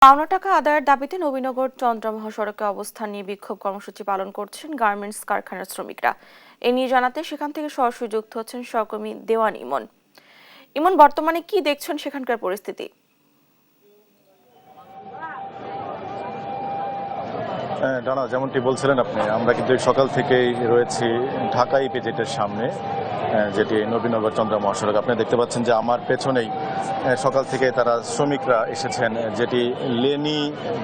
পাওনা টাকা আদায়ের দাবিতে নবীনগর চন্দ্রা মহাসড়কে অবস্থান নিয়ে বিক্ষোভ কর্মসূচি পালন করছেন গার্মেন্টস কারখানার শ্রমিকরা। এ নিয়ে জানাতে সেখান থেকে সরাসরি যুক্ত হচ্ছেন সহকর্মী দেওয়ান ইমন। ইমন, বর্তমানে কি দেখছেন সেখানকার পরিস্থিতি? ডানা, যেমনটি বলছিলেন আপনি, আমরা কিন্তু সকাল থেকেই রয়েছি ঢাকা ইপিজেডের সামনে, যেটি নবীনগর চন্দ্রা মহাসড়ক। আপনি দেখতে পাচ্ছেন যে আমার পেছনেই সকাল থেকে তারা শ্রমিকরা এসেছেন, যেটি লেনি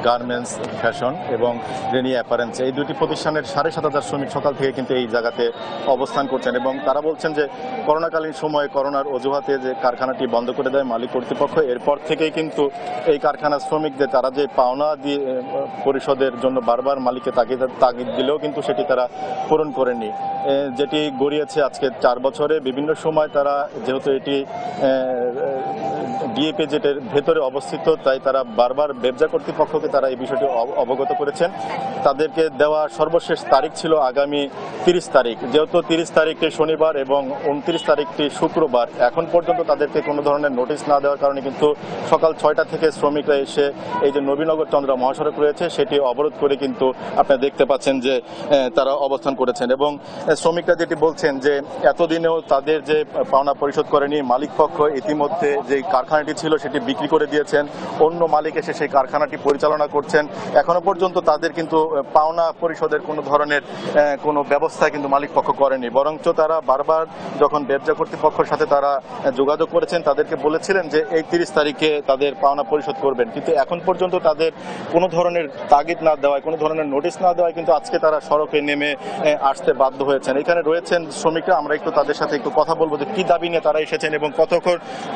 গার্মেন্টস ফ্যাশন এবং লেনি অ্যাপারেন্স, এই দুটি প্রতিষ্ঠানের 7,500 শ্রমিক সকাল থেকে কিন্তু এই জায়গাতে অবস্থান করছেন। এবং তারা বলছেন যে করোনাকালীন সময়ে করোনার অজুহাতে যে কারখানাটি বন্ধ করে দেয় মালিক কর্তৃপক্ষ, এরপর থেকেই কিন্তু এই কারখানার শ্রমিকদের তারা যে পাওনা দিয়ে পরিশোধের জন্য বারবার মালিককে তাগিদ দিলেও কিন্তু সেটি তারা পূরণ করেনি, যেটি গড়িয়েছে আজকে 4 বছরে। বিভিন্ন সময় তারা, যেহেতু এটি ডিএপিজেডের ভেতরে অবস্থিত, তাই তারা বারবার ব্যবসা কর্তৃপক্ষকে তারা এই বিষয়টি অবগত করেছেন। তাদেরকে দেওয়া সর্বশেষ তারিখ ছিল আগামী 30 তারিখ, যেহেতু 30 তারিখটি শনিবার এবং 29 তারিখটি শুক্রবার। এখন পর্যন্ত তাদেরকে কোনো ধরনের নোটিশ না দেওয়ার কারণে কিন্তু সকাল 6টা থেকে শ্রমিকরা এসে এই যে নবীনগর চন্দ্রা মহাসড়ক রয়েছে সেটি অবরোধ করে কিন্তু আপনারা দেখতে পাচ্ছেন যে তারা অবস্থান করেছেন। এবং শ্রমিকরা যেটি বলছেন যে এতদিনেও তাদের যে পাওনা পরিশোধ করেনি, মালিক পক্ষ ইতিমধ্যে যে কারখানাটি ছিল সেটি বিক্রি করে দিয়েছেন, অন্য মালিক এসে সেই কারখানাটি পরিচালনা করছেন। এখনো পর্যন্ত তাদের কিন্তু পাওনা পরিশোধের কোনো ধরনের কোনো ব্যবস্থা কিন্তু মালিক পক্ষ করেনি, বরঞ্চ তারা বারবার যখন ব্যবসা কর্তৃপক্ষের সাথে তারা যোগাযোগ করেছেন তাদেরকে বলেছিলেন যে এই 30 তারিখে তাদের পাওনা পরিশোধ করবেন, কিন্তু এখন পর্যন্ত তাদের কোনো ধরনের তাগিদ না দেওয়ায়, কোনো ধরনের নোটিশ না দেওয়ায় কিন্তু আজকে তারা সড়কে নেমে আসতে বাধ্য হয়েছেন। এখানে রয়েছেন শ্রমিকরা, আমরা একটু তাদের সাথে একটু কথা বলবো যে কি দাবি নিয়ে তারা এসেছেন এবং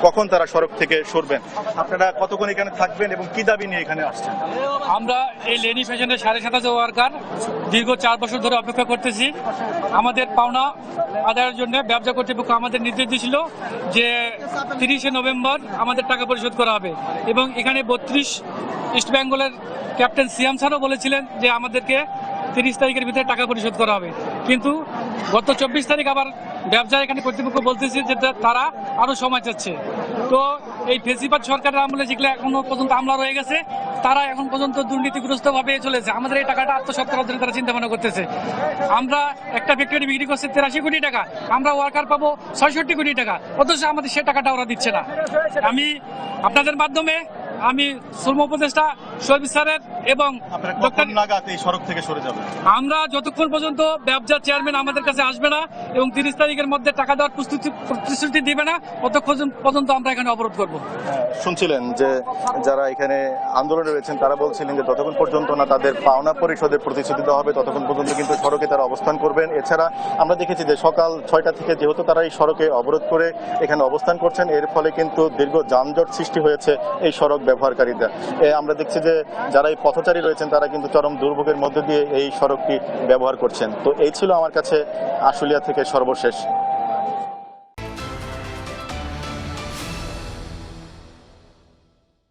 কখন তারা সড়ক থেকে সরবেন। আপনারা কতক্ষণ এখানে থাকবেন এবং কি দাবি নিয়ে এখানে আসছেন? আমরা এই লেনি ফ্যাশনের 7,500 ওয়ার্কার দীর্ঘ 4 বছর ধরে অপেক্ষা করতেছি। আমাদের পাওনা আদায়ের জন্য ব্যবসা কর্তৃপক্ষ আমাদের নির্দেশ দিয়েছিল যে 30শে নভেম্বর আমাদের টাকা পরিশোধ করা হবে, এবং এখানে 32 ইস্ট বেঙ্গলের ক্যাপ্টেন সিয়াম স্যারও বলেছিলেন যে আমাদেরকে 30 তারিখের ভিতরে টাকা পরিশোধ করা হবে। কিন্তু গত 24 তারিখ আবার ব্যবসা এখানে কর্তৃপক্ষ বলতেছে যে তারা আরও সময় চাচ্ছে। তো এই ফেসিবাদ সরকারের আমলে যেগুলো এখনো পর্যন্ত আমলা রয়ে গেছে, তারা এখন পর্যন্ত দুর্নীতিগ্রস্তভাবে চলেছে। আমাদের এই টাকাটা আত্মসাৎ করার জন্য তারা চিন্তা ভাবনা করতেছে। আমরা একটা ফ্যাক্টরি বিক্রি করছি 83 কোটি টাকা, আমরা ওয়ার্কার পাবো 66 কোটি টাকা, অথচ আমাদের সে টাকাটা ওরা দিচ্ছে না। আমি আপনাদের মাধ্যমে আমি শ্রম উপদেষ্টা শহীদ স্যারের এবং এই সড়ক থেকে সরে যাবে, আমরা যতক্ষণ পর্যন্ত ব্যবসার চেয়ারম্যান আমাদের কাছে আসবে না এবং 30 তারিখের মধ্যে টাকা দেওয়ার প্রতিশ্রুতি দিবে না, ততক্ষণ পর্যন্ত আমরা এখানে অবরোধ করব। শুনছিলেন যে যারা এখানে আন্দোলনে রয়েছেন তারা বলছিলেন যে যতক্ষণ পর্যন্ত না তাদের পাওনা পরিশোধের প্রতিশ্রুতি দেওয়া হবে ততক্ষণ পর্যন্ত কিন্তু সড়কে তারা অবস্থান করবেন। এছাড়া আমরা দেখেছি যে সকাল 6টা থেকে যেহেতু তারা এই সড়কে অবরোধ করে এখানে অবস্থান করছেন, এর ফলে কিন্তু দীর্ঘ যানজট সৃষ্টি হয়েছে এই সড়ক ব্যবহারকারীদের। আমরা দেখছি যে যারা এই পথচারী রয়েছেন তারা কিন্তু চরম দুর্ভোগের মধ্যে দিয়ে এই সড়কটি ব্যবহার করছেন। তো এই ছিল আমার কাছে আশুলিয়া থেকে সর্বশেষ